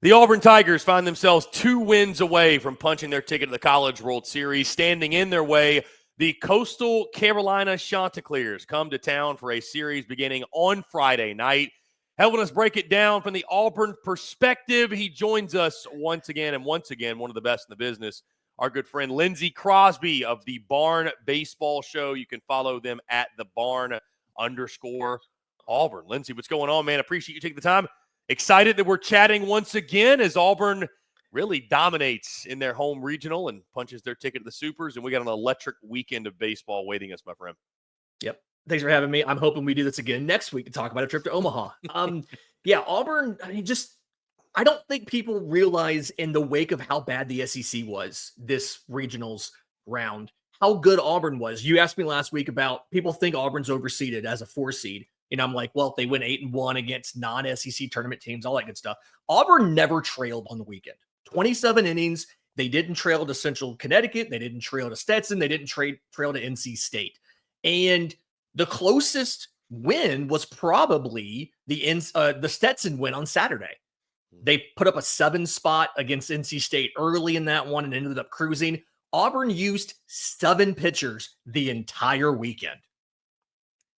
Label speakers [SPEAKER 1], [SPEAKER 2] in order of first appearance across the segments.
[SPEAKER 1] The Auburn Tigers find themselves 2 wins away from punching their ticket to the College World Series. Standing in their way, the Coastal Carolina Chanticleers come to town for a series beginning on Friday night. Helping us break it down from the Auburn perspective, he joins us once again, one of the best in the business, our good friend Lindsay Crosby of the Barn Baseball Show. You can follow them at @thebarn_Auburn. Lindsay, what's going on, man? Appreciate you taking the time. Excited that we're chatting once again as Auburn really dominates in their home regional and punches their ticket to the Supers, and we got an electric weekend of baseball waiting us, my friend.
[SPEAKER 2] Yep. Thanks for having me. I'm hoping we do this again next week to talk about a trip to Omaha. Auburn, I don't think people realize in the wake of how bad the SEC was this regionals round, how good Auburn was. You asked me last week about people think Auburn's overseeded as a 4 seed. And I'm like, well, if they win 8-1 against non-SEC tournament teams, all that good stuff. Auburn never trailed on the weekend. 27 innings. They didn't trail to Central Connecticut. They didn't trail to Stetson. They didn't trail to NC State. And the closest win was probably the Stetson win on Saturday. They put up a 7 spot against NC State early in that one and ended up cruising. Auburn used 7 pitchers the entire weekend.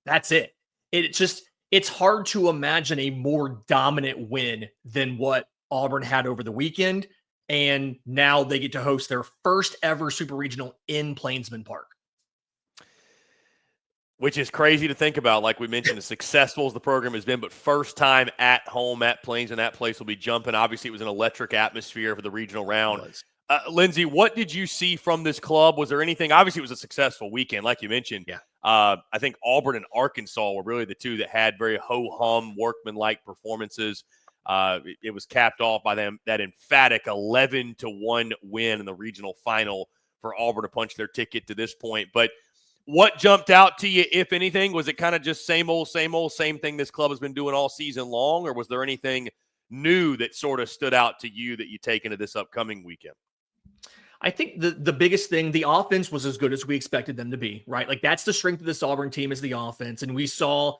[SPEAKER 2] That's it. It's hard to imagine a more dominant win than what Auburn had over the weekend. And now they get to host their first ever Super Regional in Plainsman Park.
[SPEAKER 1] Which is crazy to think about. Like we mentioned, as successful as the program has been, but first time at home at Plainsman, that place will be jumping. Obviously, it was an electric atmosphere for the regional round. Lindsay, what did you see from this club? Was there anything? Obviously, it was a successful weekend, like you mentioned.
[SPEAKER 2] Yeah.
[SPEAKER 1] I think Auburn and Arkansas were really the two that had very ho-hum, workman-like performances. It was capped off by that emphatic 11-1 win in the regional final for Auburn to punch their ticket to this point. But what jumped out to you, if anything? Was it kind of just same thing this club has been doing all season long, or was there anything new that sort of stood out to you that you take into this upcoming weekend?
[SPEAKER 2] I think the biggest thing, the offense was as good as we expected them to be, right? Like that's the strength of this Auburn team is the offense. And we saw,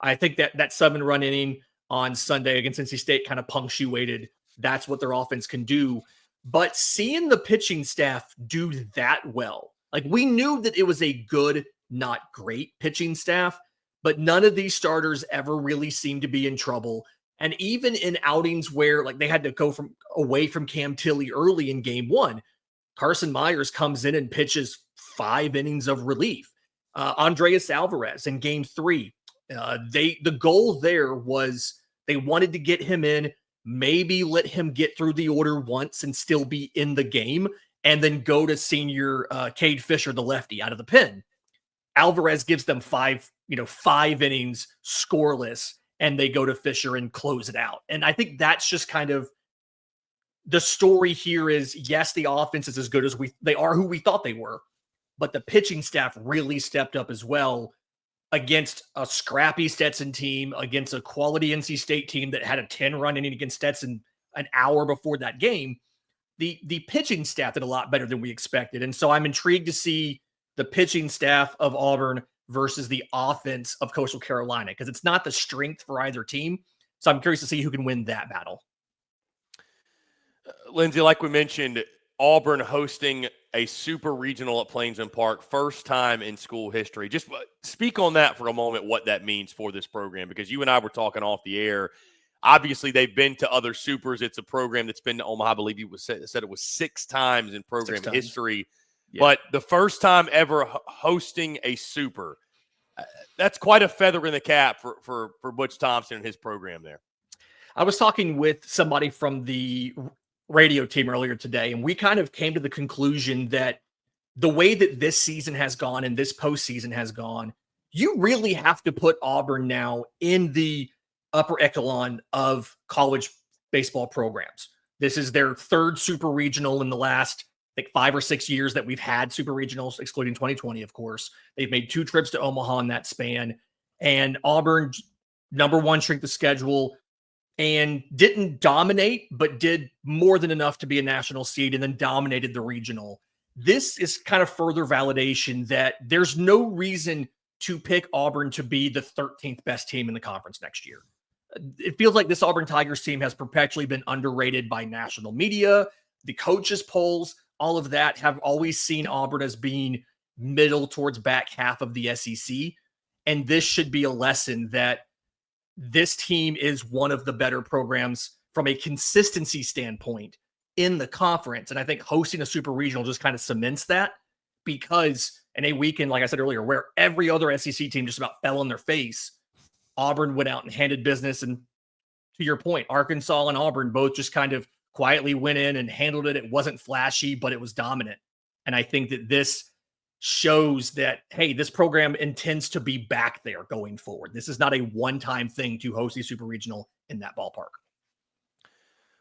[SPEAKER 2] I think that 7-run inning on Sunday against NC State kind of punctuated. That's what their offense can do. But seeing the pitching staff do that well, like we knew that it was a good, not great pitching staff, but none of these starters ever really seemed to be in trouble. And even in outings where like they had to go away from Cam Tilley early in game 1, Carson Myers comes in and pitches 5 innings of relief. Andreas Alvarez in game 3. The goal there was they wanted to get him in, maybe let him get through the order once and still be in the game, and then go to senior Cade Fisher, the lefty, out of the pen. Alvarez gives them 5 innings scoreless, and they go to Fisher and close it out. And I think that's just kind of the story here is, yes, the offense is as good as they are who we thought they were, but the pitching staff really stepped up as well against a scrappy Stetson team, against a quality NC State team that had a 10-run inning against Stetson an hour before that game. The pitching staff did a lot better than we expected. And so I'm intrigued to see the pitching staff of Auburn versus the offense of Coastal Carolina, because it's not the strength for either team. So I'm curious to see who can win that battle.
[SPEAKER 1] Lindsay, like we mentioned, Auburn hosting a super regional at Plainsman Park, first time in school history. Just speak on that for a moment, what that means for this program, because you and I were talking off the air. Obviously, they've been to other supers. It's a program that's been to Omaha. I believe you said it was 6 times in program history. Yeah. But the first time ever hosting a super, that's quite a feather in the cap for Butch Thompson and his program there.
[SPEAKER 2] I was talking with somebody from the radio team earlier today, and we kind of came to the conclusion that the way that this season has gone and this postseason has gone, you really have to put Auburn now in the upper echelon of college baseball programs. This is their 3rd super regional in the last, I think, 5 or 6 years that we've had super regionals, excluding 2020, of course. They've made 2 trips to Omaha in that span, and Auburn, number 1 strength of schedule, and didn't dominate, but did more than enough to be a national seed and then dominated the regional. This is kind of further validation that there's no reason to pick Auburn to be the 13th best team in the conference next year. It feels like this Auburn Tigers team has perpetually been underrated by national media, the coaches polls, all of that have always seen Auburn as being middle towards back half of the SEC. And this should be a lesson that this team is one of the better programs from a consistency standpoint in the conference. And I think hosting a super regional just kind of cements that, because in a weekend, like I said earlier, where every other SEC team just about fell on their face, Auburn went out and handled business. And to your point, Arkansas and Auburn both just kind of quietly went in and handled it. It wasn't flashy, but it was dominant. And I think that this shows that, hey, this program intends to be back there going forward. This is not a one-time thing to host a super regional in that ballpark.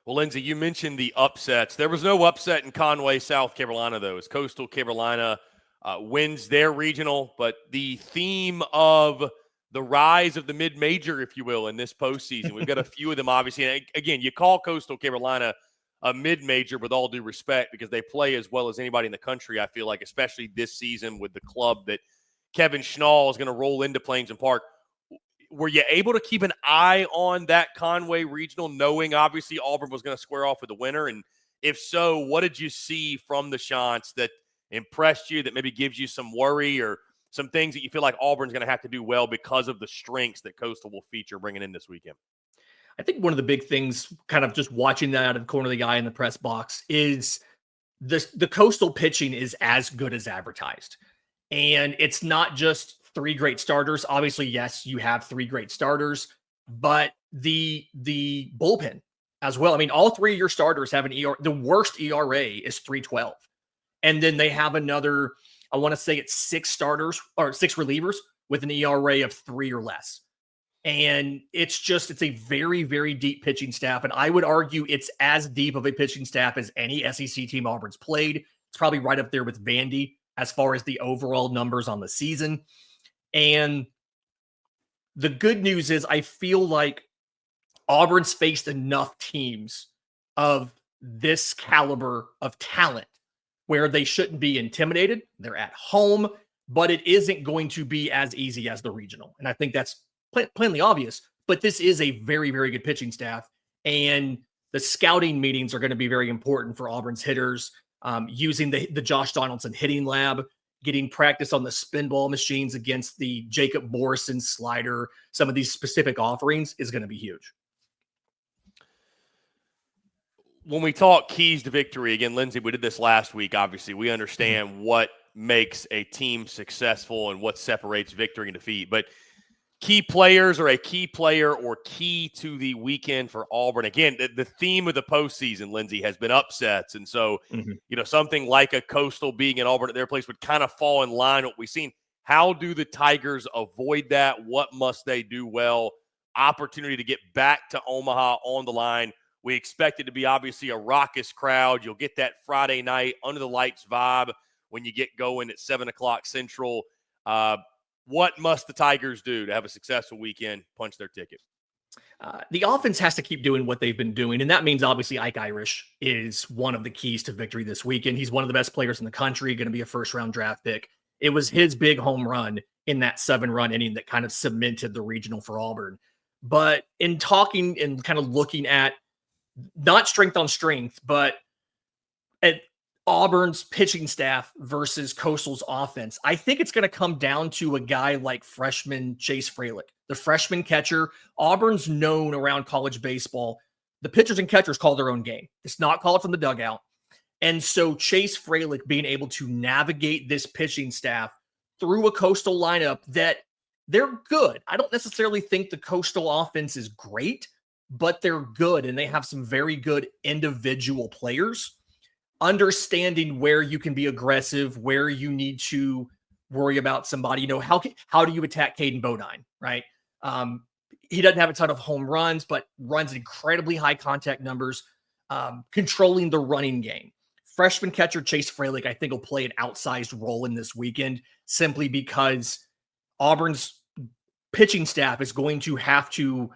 [SPEAKER 1] Well, Lindsay, you mentioned the upsets. There was no upset in Conway, South Carolina, though, as Coastal Carolina wins their regional. But the theme of the rise of the mid-major, if you will, in this postseason, we've got a few of them, obviously. And again, you call Coastal Carolina a mid-major with all due respect, because they play as well as anybody in the country, I feel like, especially this season with the club that Kevin Schnall is going to roll into Plainsman Park. Were you able to keep an eye on that Conway regional, knowing obviously Auburn was going to square off with the winner? And if so, what did you see from the Chants that impressed you, that maybe gives you some worry, or some things that you feel like Auburn's going to have to do well because of the strengths that Coastal will feature bringing in this weekend?
[SPEAKER 2] I think one of the big things, kind of just watching that out of the corner of the eye in the press box, is the Coastal pitching is as good as advertised. And it's not just three great starters. Obviously, yes, you have three great starters, but the bullpen as well. I mean, all three of your starters have an ERA. The worst ERA is 3.12. And then they have another, I want to say it's six starters or six relievers with an ERA of 3 or less. And it's a very, very deep pitching staff. And I would argue it's as deep of a pitching staff as any SEC team Auburn's played. It's probably right up there with Vandy as far as the overall numbers on the season. And the good news is I feel like Auburn's faced enough teams of this caliber of talent where they shouldn't be intimidated. They're at home, but it isn't going to be as easy as the regional. And I think that's plainly obvious, but this is a very, very good pitching staff. And the scouting meetings are going to be very important for Auburn's hitters, using the Josh Donaldson hitting lab, getting practice on the spin ball machines against the Jacob Morrison slider. Some of these specific offerings is going to be huge.
[SPEAKER 1] When we talk keys to victory, again, Lindsay, we did this last week. Obviously, we understand what makes a team successful and what separates victory and defeat. But key players, or a key player or key to the weekend for Auburn. Again, the theme of the postseason, Lindsay, has been upsets. And so, something like a Coastal being in Auburn at their place would kind of fall in line with what we've seen. How do the Tigers avoid that? What must they do well? Opportunity to get back to Omaha on the line. We expect it to be obviously a raucous crowd. You'll get that Friday night under the lights vibe when you get going at 7 o'clock Central. What must the Tigers do to have a successful weekend, punch their ticket?
[SPEAKER 2] The offense has to keep doing what they've been doing, and that means obviously Ike Irish is one of the keys to victory this weekend. He's one of the best players in the country, going to be a first-round draft pick. It was his big home run in that 7-run inning that kind of cemented the regional for Auburn. But in talking and kind of looking at not strength on strength, but at Auburn's pitching staff versus Coastal's offense, I think it's going to come down to a guy like freshman Chase Fralick, the freshman catcher. Auburn's known around college baseball. The pitchers and catchers call their own game. It's not called from the dugout. And so Chase Fralick being able to navigate this pitching staff through a Coastal lineup that they're good. I don't necessarily think the Coastal offense is great, but they're good, and they have some very good individual players. Understanding where you can be aggressive, where you need to worry about somebody. How do you attack Caden Bodine, right? He doesn't have a ton of home runs, but runs incredibly high contact numbers, controlling the running game. Freshman catcher Chase Fralick, I think, will play an outsized role in this weekend, simply because Auburn's pitching staff is going to have to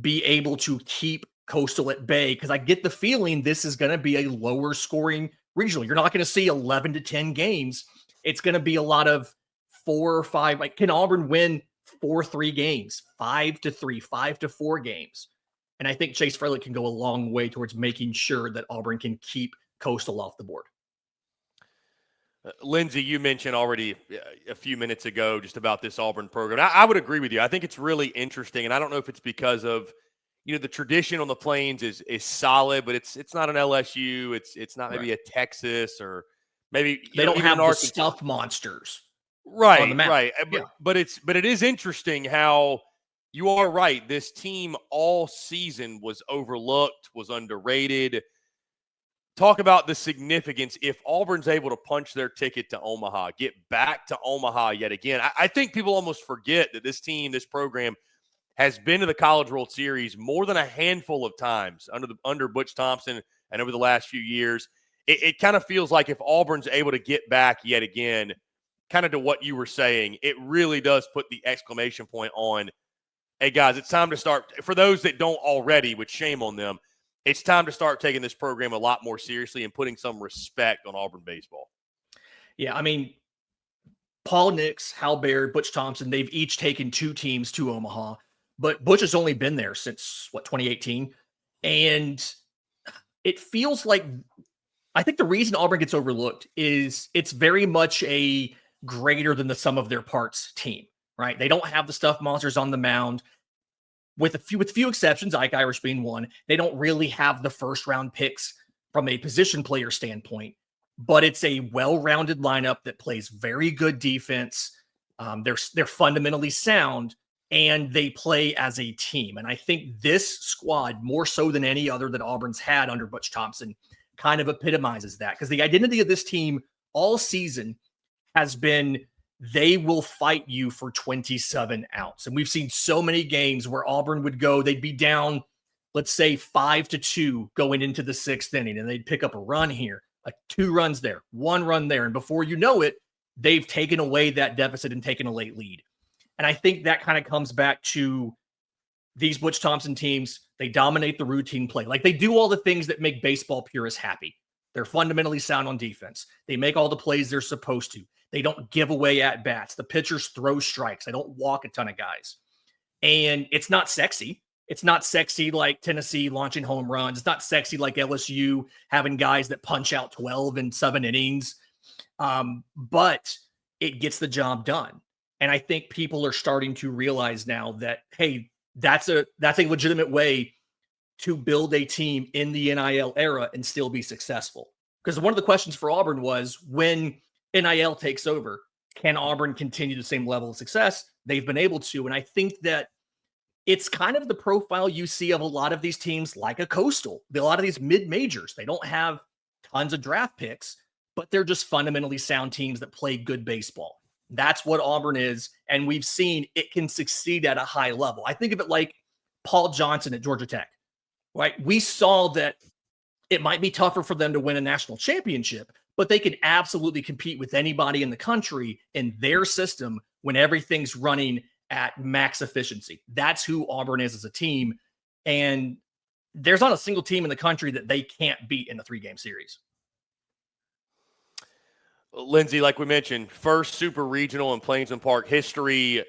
[SPEAKER 2] be able to keep Coastal at bay, because I get the feeling this is going to be a lower scoring regional. You're not going to see 11 to 10 games. It's going to be a lot of 4 or 5. Like, can Auburn win 4-3 games, 5-3, 5-4 games. And I think Chase Freilich can go a long way towards making sure that Auburn can keep Coastal off the board.
[SPEAKER 1] Lindsay, you mentioned already a few minutes ago just about this Auburn program. I would agree with you. I think it's really interesting, and I don't know if it's because of the tradition on the Plains is solid, but it's not an LSU. It's not maybe a Texas or maybe
[SPEAKER 2] they don't
[SPEAKER 1] even
[SPEAKER 2] have
[SPEAKER 1] an
[SPEAKER 2] the
[SPEAKER 1] Arkansas.
[SPEAKER 2] stuff monsters.
[SPEAKER 1] Right. But it is interesting how you are right. This team all season was overlooked, was underrated. Talk about the significance if Auburn's able to punch their ticket to Omaha, get back to Omaha yet again. I think people almost forget that this team, this program, has been to the College World Series more than a handful of times under Butch Thompson and over the last few years. It kind of feels like if Auburn's able to get back yet again, kind of to what you were saying, it really does put the exclamation point on, hey, guys, it's time to start. For those that don't already, which shame on them, it's time to start taking this program a lot more seriously and putting some respect on Auburn baseball.
[SPEAKER 2] Yeah, I mean, Paul Nix, Hal Baird, Butch Thompson, they've each taken 2 teams to Omaha, but Butch has only been there since, 2018? And it feels like, I think the reason Auburn gets overlooked is it's very much a greater than the sum of their parts team, right? They don't have the stuff monsters on the mound. With few exceptions, Ike Irish being one, they don't really have the first round picks from a position player standpoint, but it's a well-rounded lineup that plays very good defense. They're fundamentally sound and they play as a team. And I think this squad, more so than any other that Auburn's had under Butch Thompson, kind of epitomizes that, because the identity of this team all season has been they will fight you for 27 outs. And we've seen so many games where Auburn would go, they'd be down, let's say 5-2 going into the 6th inning, and they'd pick up a run here, 2 runs there, 1 run there. And before you know it, they've taken away that deficit and taken a late lead. And I think that kind of comes back to these Butch Thompson teams. They dominate the routine play. Like, they do all the things that make baseball purists happy. They're fundamentally sound on defense. They make all the plays they're supposed to. They don't give away at bats. The pitchers throw strikes. They don't walk a ton of guys. And it's not sexy. It's not sexy like Tennessee launching home runs. It's not sexy like LSU having guys that punch out 12 in 7 innings. But it gets the job done. And I think people are starting to realize now that, hey, that's a legitimate way to build a team in the NIL era and still be successful. Because one of the questions for Auburn was, when NIL takes over, can Auburn continue the same level of success? They've been able to. And I think that it's kind of the profile you see of a lot of these teams, like a Coastal, a lot of these mid-majors. They don't have tons of draft picks, but they're just fundamentally sound teams that play good baseball. That's what Auburn is. And we've seen it can succeed at a high level. I think of it like Paul Johnson at Georgia Tech, right? We saw that it might be tougher for them to win a national championship, but they can absolutely compete with anybody in the country in their system when everything's running at max efficiency. That's who Auburn is as a team. And there's not a single team in the country that they can't beat in a 3-game series.
[SPEAKER 1] Lindsay, like we mentioned, first Super Regional in Plainsman Park history,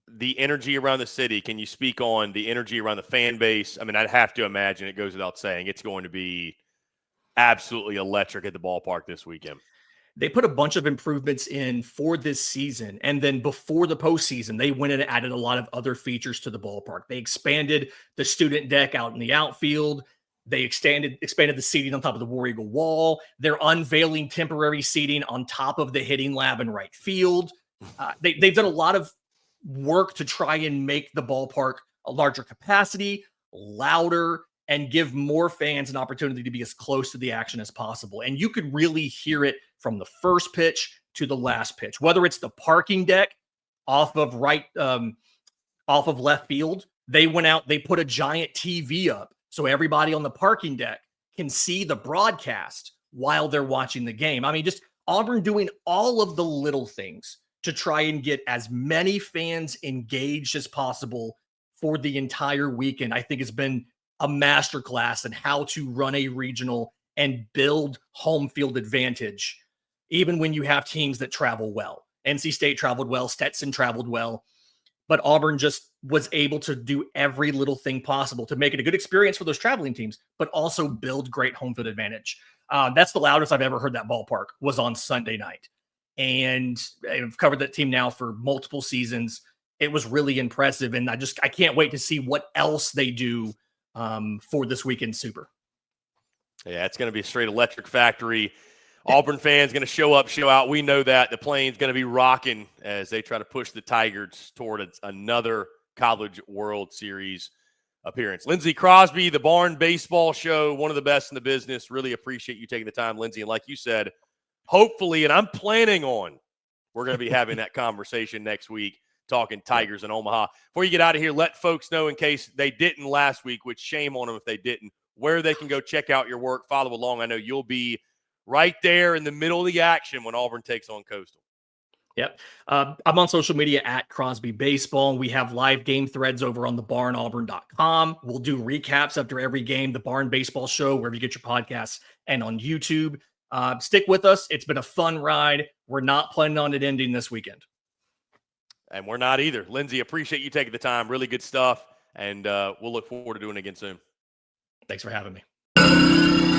[SPEAKER 1] the energy around the city. Can you speak on the energy around the fan base? I mean, I'd have to imagine, it goes without saying, it's going to be absolutely electric at the ballpark this weekend.
[SPEAKER 2] They put a bunch of improvements in for this season. And then before the postseason, they went and added a lot of other features to the ballpark. They expanded the student deck out in the outfield. They expanded the seating on top of the War Eagle wall. They're unveiling temporary seating on top of the hitting lab in right field. They've done a lot of work to try and make the ballpark a larger capacity, louder, and give more fans an opportunity to be as close to the action as possible. And you could really hear it from the first pitch to the last pitch, whether it's the parking deck off of left field. They went out, they put a giant TV up so everybody on the parking deck can see the broadcast while they're watching the game. I mean, just Auburn doing all of the little things to try and get as many fans engaged as possible for the entire weekend. I think it's been a masterclass in how to run a regional and build home field advantage, even when you have teams that travel well. NC State traveled well, Stetson traveled well. but Auburn just was able to do every little thing possible to make it a good experience for those traveling teams, but also build great home field advantage. That's the loudest I've ever heard that ballpark was on Sunday night. And I've covered that team now for multiple seasons. It was really impressive. And I can't wait to see what else they do for this weekend Super.
[SPEAKER 1] Yeah, it's going to be a straight electric factory. Auburn fans going to show up, show out. We know that. The Plains going to be rocking as they try to push the Tigers toward another College World Series appearance. Lindsay Crosby, the Barn Baseball Show, one of the best in the business. Really appreciate you taking the time, Lindsay. And like you said, hopefully, and I'm planning on, we're going to be having that conversation next week, talking Tigers in Omaha. Before you get out of here, let folks know, in case they didn't last week, which shame on them if they didn't, where they can go check out your work, follow along. I know you'll be right there in the middle of the action when Auburn takes on Coastal.
[SPEAKER 2] Yep. I'm on social media at Crosby Baseball. We have live game threads over on thebarnauburn.com. We'll do recaps after every game, the Barn Baseball Show, wherever you get your podcasts, and on YouTube. Stick with us. It's been a fun ride. We're not planning on it ending this weekend.
[SPEAKER 1] And we're not either. Lindsay, appreciate you taking the time. Really good stuff. And we'll look forward to doing it again soon.
[SPEAKER 2] Thanks for having me.